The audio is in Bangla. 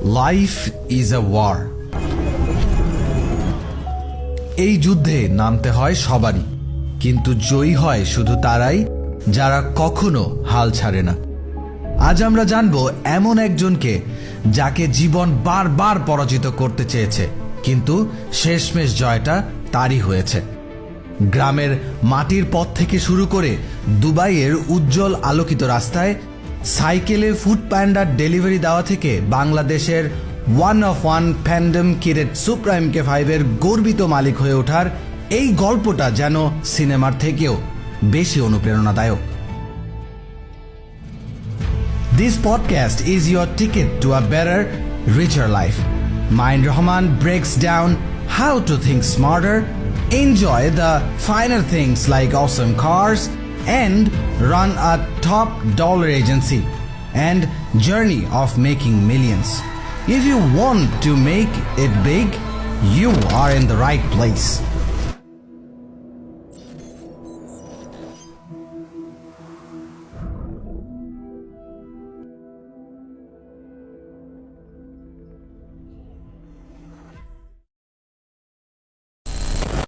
Life is a war. এই যুদ্ধে নামতে হয় সবারই, কিন্তু জয়ী হয় শুধু তারাই যারা কখনো হাল ছাড়ে না। আজ আমরা জানবো এমন একজনকে যাকে জীবন বারবার পরাজিত করতে চেয়েছে, কিন্তু শেষমেশ জয়টা তারই হয়েছে। গ্রামের মাটির পথ থেকে শুরু করে দুবাইয়ের উজ্জ্বল আলোকিত রাস্তায়, সাইকেলে ফুড প্যান্ডার ডেলিভারি দেওয়া থেকে বাংলাদেশের ওয়ান অফ ওয়ান ফ্যান্ডম কিরেট সুপ্রাইম কে5-এর গর্বিত মালিক হয়ে ওঠার এই গল্পটা যেন সিনেমার থেকেও বেশি অনুপ্রেরণাদায়ক। This podcast is your ticket to a better, richer life. Mind Rahman breaks down how to think smarter, enjoy the finer things like awesome cars, and run a top dollar agency, and journey of making millions. If you want to make it big, you are in the right place.